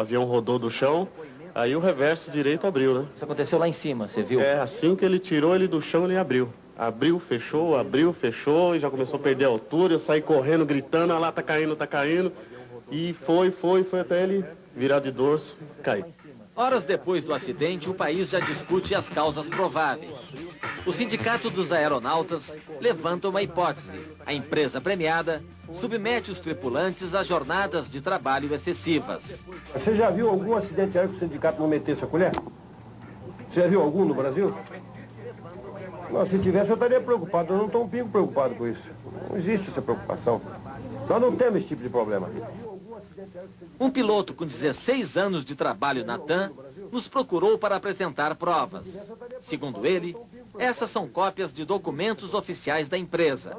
avião rodou do chão, aí o reverso direito abriu, né? Isso aconteceu lá em cima, você viu? É, assim que ele tirou ele do chão, ele abriu. Abriu, fechou e já começou a perder a altura. Eu saí correndo, gritando, ah lá, tá caindo. E foi até ele virar de dorso, cair. Horas depois do acidente, o país já discute as causas prováveis. O Sindicato dos Aeronautas levanta uma hipótese. A empresa premiada submete os tripulantes a jornadas de trabalho excessivas. Você já viu algum acidente aéreo que o sindicato não metesse a colher? Você já viu algum no Brasil? Não, se tivesse eu estaria preocupado. Eu não estou um pingo preocupado com isso. Não existe essa preocupação. Nós não temos esse tipo de problema. Um piloto com 16 anos de trabalho na TAM nos procurou para apresentar provas. Segundo ele, essas são cópias de documentos oficiais da empresa.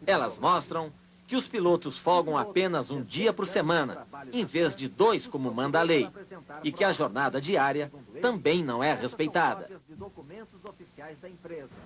Elas mostram que os pilotos folgam apenas um dia por semana, em vez de 2 como manda a lei, e que a jornada diária também não é respeitada.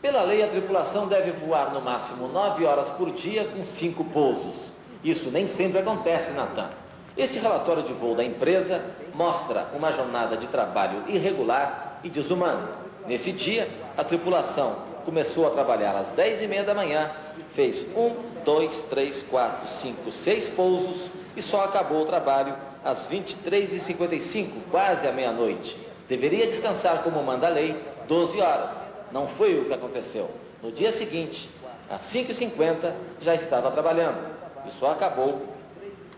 Pela lei, a tripulação deve voar no máximo 9 horas por dia com 5 pousos. Isso nem sempre acontece na TAM. Este relatório de voo da empresa mostra uma jornada de trabalho irregular e desumana. Nesse dia, a tripulação começou a trabalhar às 10h30 da manhã, fez 1, 2, 3, 4, 5, 6 pousos e só acabou o trabalho às 23h55, quase à meia-noite. Deveria descansar como manda a lei 12 horas. Não foi o que aconteceu. No dia seguinte, às 5h50, já estava trabalhando e só acabou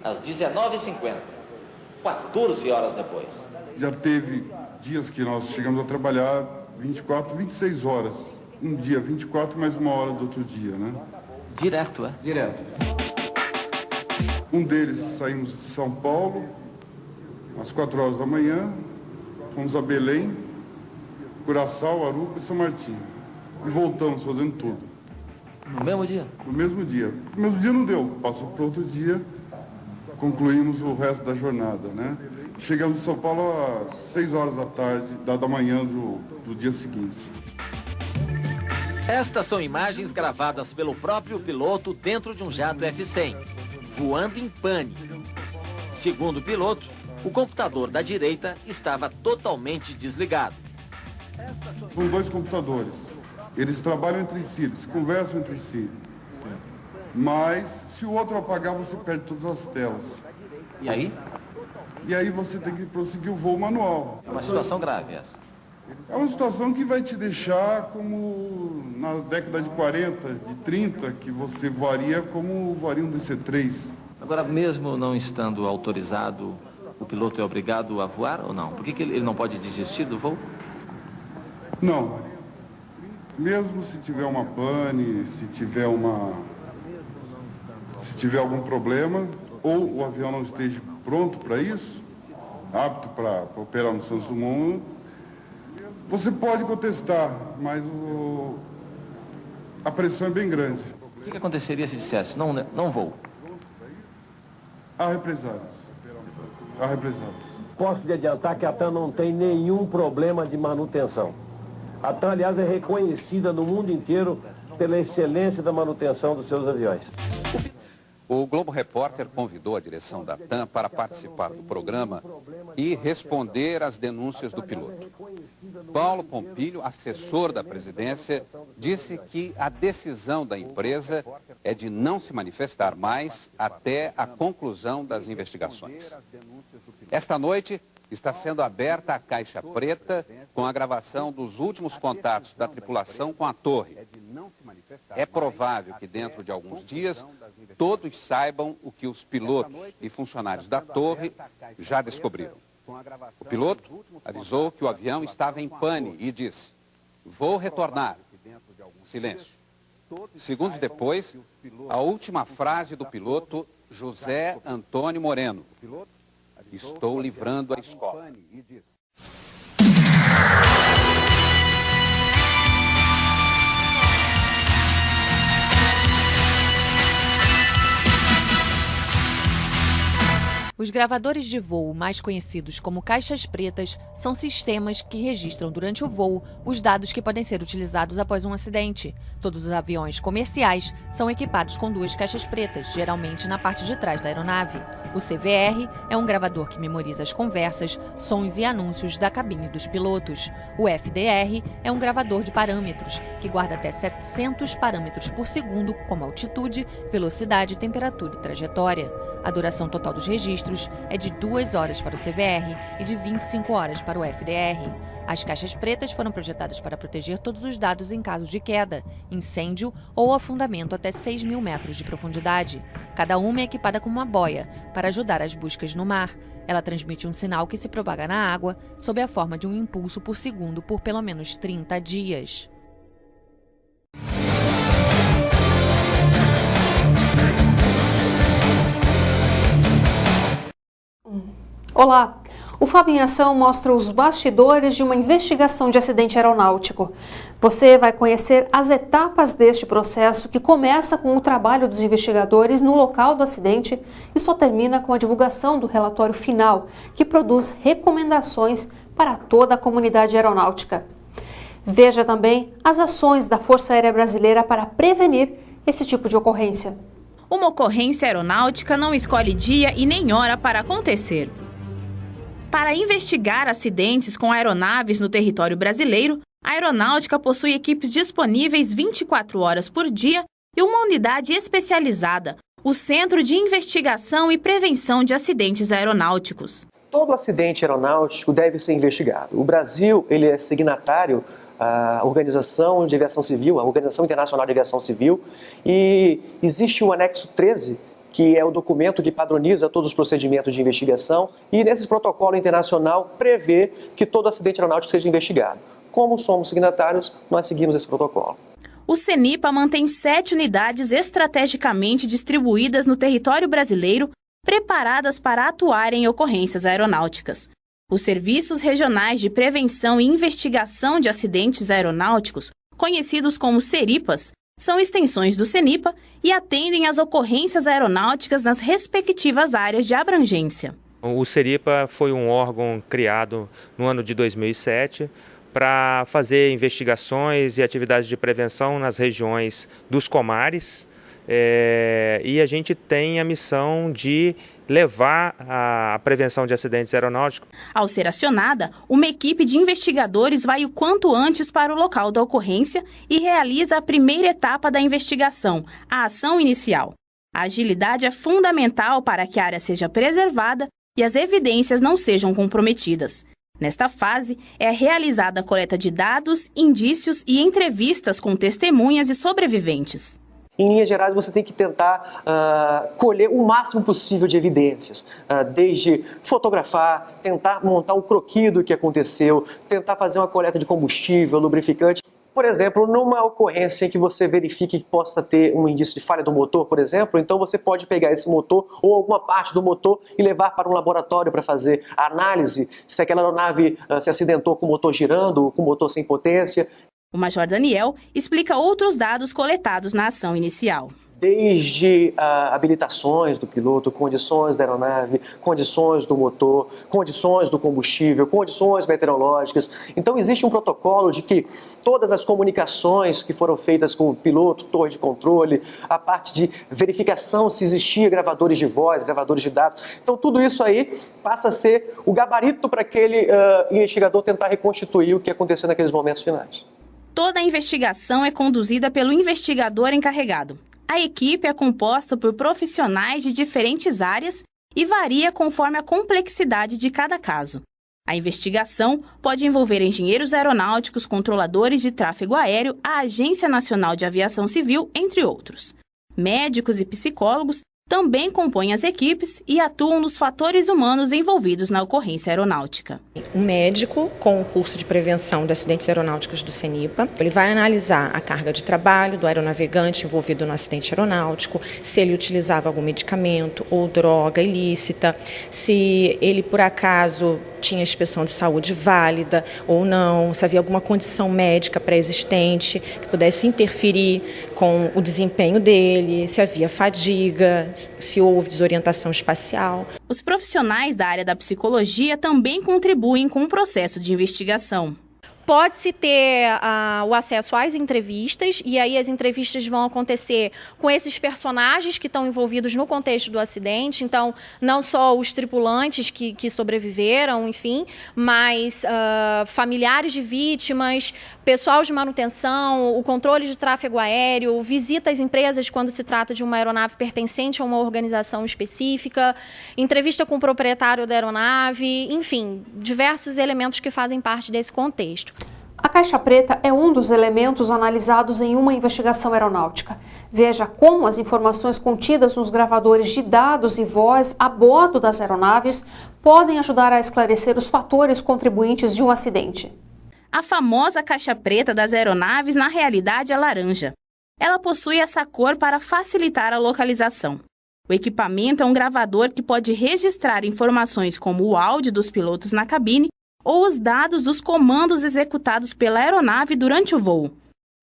às 19h50, 14 horas depois. Já teve dias que nós chegamos a trabalhar 24, 26 horas. Um dia 24, mais 1 hora do outro dia, né? Direto, é? Direto. Um deles saímos de São Paulo, às 4 horas da manhã, fomos a Belém, Curaçao, Aruca e São Martinho. E voltamos fazendo tudo. No mesmo dia? No mesmo dia. No mesmo dia não deu, passou para outro dia, concluímos o resto da jornada, né? Chegamos em São Paulo às 6 horas da manhã do dia seguinte. Estas são imagens gravadas pelo próprio piloto dentro de um jato F-100, voando em pane. Segundo o piloto, o computador da direita estava totalmente desligado. São 2 computadores. Eles trabalham entre si, eles conversam entre si. Mas se o outro apagar, você perde todas as telas. E aí? E aí você tem que prosseguir o voo manual. É uma situação grave essa. É uma situação que vai te deixar como na década de 40, de 30, que você voaria como voaria um DC-3. Agora, mesmo não estando autorizado, o piloto é obrigado a voar ou não? Por que ele não pode desistir do voo? Não. Mesmo se tiver uma pane, se tiver algum problema, ou o avião não esteja pronto para isso, apto para operar no Santos Dumont, você pode contestar, mas a pressão é bem grande. O que aconteceria se dissesse, não vou? Há represálias. Há represálias. Posso lhe adiantar que a TAM não tem nenhum problema de manutenção. A TAM, aliás, é reconhecida no mundo inteiro pela excelência da manutenção dos seus aviões. O Globo Repórter convidou a direção da TAM para participar do programa e responder às denúncias do piloto. Paulo Pompilho, assessor da presidência, disse que a decisão da empresa é de não se manifestar mais até a conclusão das investigações. Esta noite está sendo aberta a caixa preta com a gravação dos últimos contatos da tripulação com a torre. É provável que dentro de alguns dias todos saibam o que os pilotos e funcionários da torre já descobriram. O piloto avisou que o avião estava em pane e disse: "Vou retornar." Silêncio. Segundos depois, a última frase do piloto José Antônio Moreno: "Estou livrando a escola." Os gravadores de voo, mais conhecidos como caixas pretas, são sistemas que registram durante o voo os dados que podem ser utilizados após um acidente. Todos os aviões comerciais são equipados com 2 caixas pretas, geralmente na parte de trás da aeronave. O CVR é um gravador que memoriza as conversas, sons e anúncios da cabine dos pilotos. O FDR é um gravador de parâmetros, que guarda até 700 parâmetros por segundo, como altitude, velocidade, temperatura e trajetória. A duração total dos registros é de 2 horas para o CVR e de 25 horas para o FDR. As caixas pretas foram projetadas para proteger todos os dados em caso de queda, incêndio ou afundamento até 6.000 metros de profundidade. Cada uma é equipada com uma boia para ajudar as buscas no mar. Ela transmite um sinal que se propaga na água sob a forma de um impulso por segundo por pelo menos 30 dias. Olá! O Fábio em Ação mostra os bastidores de uma investigação de acidente aeronáutico. Você vai conhecer as etapas deste processo, que começa com o trabalho dos investigadores no local do acidente e só termina com a divulgação do relatório final, que produz recomendações para toda a comunidade aeronáutica. Veja também as ações da Força Aérea Brasileira para prevenir esse tipo de ocorrência. Uma ocorrência aeronáutica não escolhe dia e nem hora para acontecer. Para investigar acidentes com aeronaves no território brasileiro, a Aeronáutica possui equipes disponíveis 24 horas por dia e uma unidade especializada, o Centro de Investigação e Prevenção de Acidentes Aeronáuticos. Todo acidente aeronáutico deve ser investigado. O Brasil ele é signatário à Organização de Aviação Civil, a Organização Internacional de Aviação Civil, e existe o anexo 13, que é o documento que padroniza todos os procedimentos de investigação, e nesse protocolo internacional prevê que todo acidente aeronáutico seja investigado. Como somos signatários, nós seguimos esse protocolo. O CENIPA mantém 7 unidades estrategicamente distribuídas no território brasileiro, preparadas para atuar em ocorrências aeronáuticas. Os Serviços Regionais de Prevenção e Investigação de Acidentes Aeronáuticos, conhecidos como SERIPAs, são extensões do CENIPA e atendem às ocorrências aeronáuticas nas respectivas áreas de abrangência. O SERIPA foi um órgão criado no ano de 2007 para fazer investigações e atividades de prevenção nas regiões dos comares, e a gente tem a missão de levar a prevenção de acidentes aeronáuticos. Ao ser acionada, uma equipe de investigadores vai o quanto antes para o local da ocorrência e realiza a primeira etapa da investigação, a ação inicial. A agilidade é fundamental para que a área seja preservada e as evidências não sejam comprometidas. Nesta fase, é realizada a coleta de dados, indícios e entrevistas com testemunhas e sobreviventes. Em linhas gerais, você tem que tentar colher o máximo possível de evidências, desde fotografar, tentar montar um croquis do que aconteceu, tentar fazer uma coleta de combustível, lubrificante. Por exemplo, numa ocorrência em que você verifique que possa ter um indício de falha do motor, por exemplo, então você pode pegar esse motor ou alguma parte do motor e levar para um laboratório para fazer a análise se aquela aeronave se acidentou com o motor girando ou com o motor sem potência. O Major Daniel explica outros dados coletados na ação inicial. Desde habilitações do piloto, condições da aeronave, condições do motor, condições do combustível, condições meteorológicas. Então existe um protocolo de que todas as comunicações que foram feitas com o piloto, torre de controle, a parte de verificação se existia gravadores de voz, gravadores de dados. Então tudo isso aí passa a ser o gabarito para aquele investigador tentar reconstituir o que aconteceu naqueles momentos finais. Toda a investigação é conduzida pelo investigador encarregado. A equipe é composta por profissionais de diferentes áreas e varia conforme a complexidade de cada caso. A investigação pode envolver engenheiros aeronáuticos, controladores de tráfego aéreo, a Agência Nacional de Aviação Civil, entre outros. Médicos e psicólogos também compõem as equipes e atuam nos fatores humanos envolvidos na ocorrência aeronáutica. Um médico com o curso de prevenção de acidentes aeronáuticos do CENIPA, ele vai analisar a carga de trabalho do aeronavegante envolvido no acidente aeronáutico, se ele utilizava algum medicamento ou droga ilícita, se ele por acaso tinha inspeção de saúde válida ou não, se havia alguma condição médica pré-existente que pudesse interferir com o desempenho dele, se havia fadiga, se houve desorientação espacial. Os profissionais da área da psicologia também contribuem com o processo de investigação. Pode-se ter o acesso às entrevistas, e aí as entrevistas vão acontecer com esses personagens que estão envolvidos no contexto do acidente. Então, não só os tripulantes que sobreviveram, enfim, mas familiares de vítimas, pessoal de manutenção, o controle de tráfego aéreo, visita às empresas quando se trata de uma aeronave pertencente a uma organização específica, entrevista com o proprietário da aeronave, enfim, diversos elementos que fazem parte desse contexto. A caixa preta é um dos elementos analisados em uma investigação aeronáutica. Veja como as informações contidas nos gravadores de dados e voz a bordo das aeronaves podem ajudar a esclarecer os fatores contribuintes de um acidente. A famosa caixa preta das aeronaves, na realidade, é laranja. Ela possui essa cor para facilitar a localização. O equipamento é um gravador que pode registrar informações como o áudio dos pilotos na cabine ou os dados dos comandos executados pela aeronave durante o voo.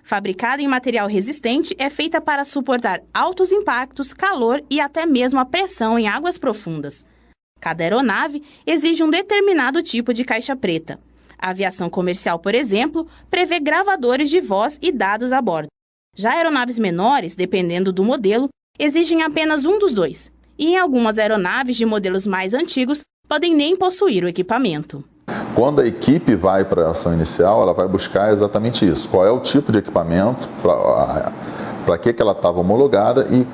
Fabricada em material resistente, é feita para suportar altos impactos, calor e até mesmo a pressão em águas profundas. Cada aeronave exige um determinado tipo de caixa preta. A aviação comercial, por exemplo, prevê gravadores de voz e dados a bordo. Já aeronaves menores, dependendo do modelo, exigem apenas um dos dois. E em algumas aeronaves de modelos mais antigos, podem nem possuir o equipamento. Quando a equipe vai para a ação inicial, ela vai buscar exatamente isso. Qual é o tipo de equipamento, para que ela estava homologada e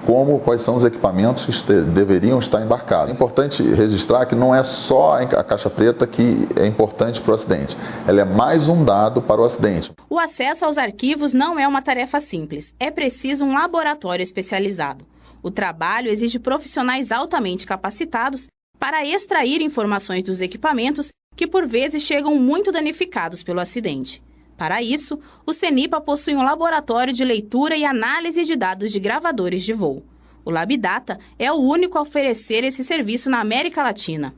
quais são os equipamentos que deveriam estar embarcados. É importante registrar que não é só a caixa preta que é importante para o acidente. Ela é mais um dado para o acidente. O acesso aos arquivos não é uma tarefa simples. É preciso um laboratório especializado. O trabalho exige profissionais altamente capacitados para extrair informações dos equipamentos que por vezes chegam muito danificados pelo acidente. Para isso, o CENIPA possui um laboratório de leitura e análise de dados de gravadores de voo. O LabData é o único a oferecer esse serviço na América Latina.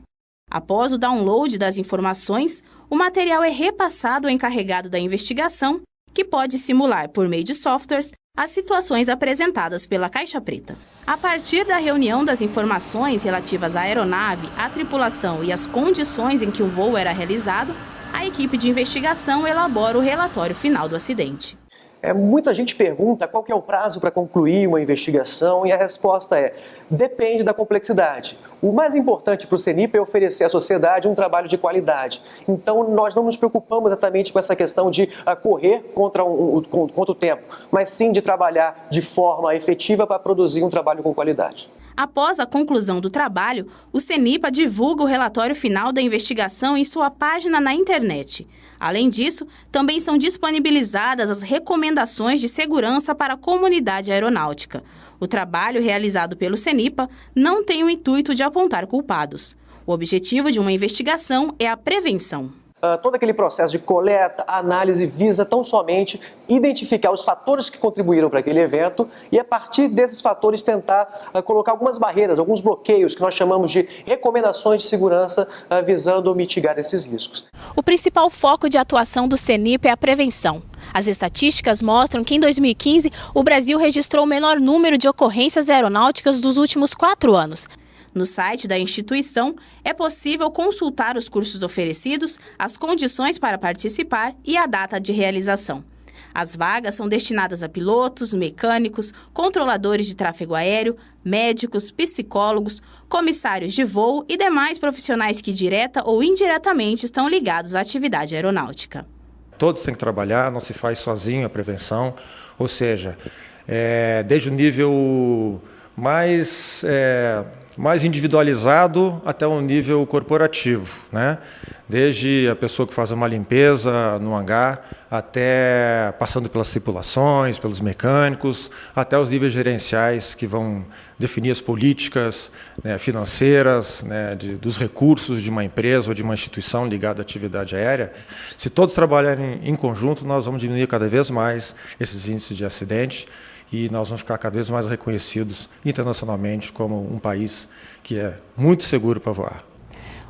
Após o download das informações, o material é repassado ao encarregado da investigação, que pode simular, por meio de softwares, as situações apresentadas pela caixa preta. A partir da reunião das informações relativas à aeronave, à tripulação e às condições em que o voo era realizado, a equipe de investigação elabora o relatório final do acidente. Muita gente pergunta qual que é o prazo para concluir uma investigação e a resposta é: depende da complexidade. O mais importante para o CENIPA é oferecer à sociedade um trabalho de qualidade. Então nós não nos preocupamos exatamente com essa questão de correr contra o tempo, mas sim de trabalhar de forma efetiva para produzir um trabalho com qualidade. Após a conclusão do trabalho, o CENIPA divulga o relatório final da investigação em sua página na internet. Além disso, também são disponibilizadas as recomendações de segurança para a comunidade aeronáutica. O trabalho realizado pelo CENIPA não tem o intuito de apontar culpados. O objetivo de uma investigação é a prevenção. Todo aquele processo de coleta, análise, visa tão somente identificar os fatores que contribuíram para aquele evento e, a partir desses fatores, tentar colocar algumas barreiras, alguns bloqueios que nós chamamos de recomendações de segurança, visando mitigar esses riscos. O principal foco de atuação do CENIPA é a prevenção. As estatísticas mostram que em 2015 o Brasil registrou o menor número de ocorrências aeronáuticas dos últimos 4 anos. No site da instituição, é possível consultar os cursos oferecidos, as condições para participar e a data de realização. As vagas são destinadas a pilotos, mecânicos, controladores de tráfego aéreo, médicos, psicólogos, comissários de voo e demais profissionais que direta ou indiretamente estão ligados à atividade aeronáutica. Todos têm que trabalhar, não se faz sozinho a prevenção, ou seja, desde o nível mais individualizado até um nível corporativo, né? Desde a pessoa que faz uma limpeza no hangar, até passando pelas tripulações, pelos mecânicos, até os níveis gerenciais que vão definir as políticas, né, financeiras, né, dos recursos de uma empresa ou de uma instituição ligada à atividade aérea. Se todos trabalharem em conjunto, nós vamos diminuir cada vez mais esses índices de acidente e nós vamos ficar cada vez mais reconhecidos internacionalmente como um país que é muito seguro para voar.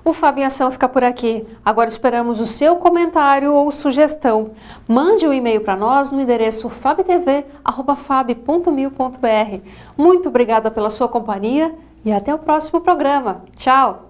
O Fábio em Ação fica por aqui. Agora esperamos o seu comentário ou sugestão. Mande um e-mail para nós no endereço fabtv@fab.mil.br. Muito obrigada pela sua companhia e até o próximo programa. Tchau!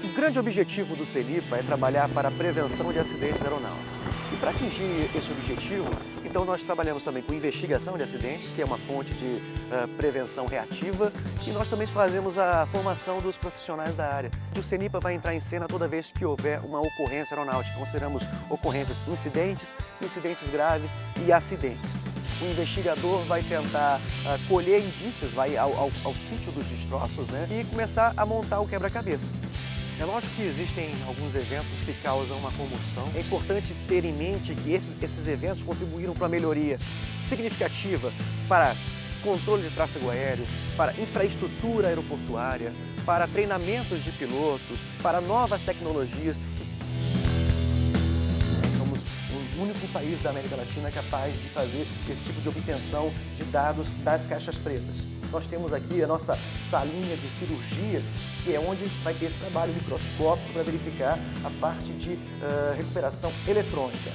O grande objetivo do CENIPA é trabalhar para a prevenção de acidentes aeronáuticos. E para atingir esse objetivo, então nós trabalhamos também com investigação de acidentes, que é uma fonte de prevenção reativa, e nós também fazemos a formação dos profissionais da área. O CENIPA vai entrar em cena toda vez que houver uma ocorrência aeronáutica. Consideramos ocorrências incidentes, incidentes graves e acidentes. O investigador vai tentar colher indícios, vai ao sítio dos destroços, né, e começar a montar o quebra-cabeça. É lógico que existem alguns eventos que causam uma comoção. É importante ter em mente que esses eventos contribuíram para a melhoria significativa para controle de tráfego aéreo, para infraestrutura aeroportuária, para treinamentos de pilotos, para novas tecnologias. Nós somos o único país da América Latina capaz de fazer esse tipo de obtenção de dados das caixas pretas. Nós temos aqui a nossa salinha de cirurgia, que é onde vai ter esse trabalho microscópico para verificar a parte de recuperação eletrônica.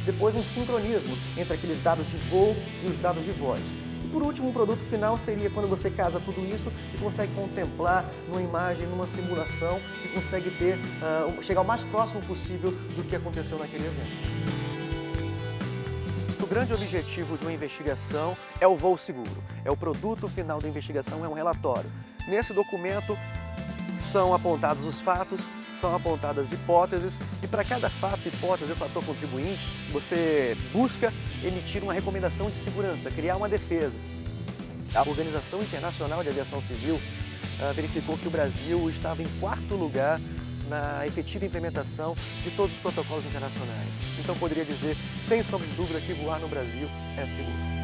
Depois um sincronismo entre aqueles dados de voo e os dados de voz. E por último, o produto final seria quando você casa tudo isso e consegue contemplar numa imagem, numa simulação e consegue chegar o mais próximo possível do que aconteceu naquele evento. O grande objetivo de uma investigação é o voo seguro. É o produto final da investigação, é um relatório. Nesse documento são apontados os fatos, são apontadas hipóteses e para cada fato, hipótese ou fator contribuinte, você busca emitir uma recomendação de segurança, criar uma defesa. A Organização Internacional de Aviação Civil verificou que o Brasil estava em 4º lugar na efetiva implementação de todos os protocolos internacionais. Então poderia dizer, sem sombra de dúvida, que voar no Brasil é seguro.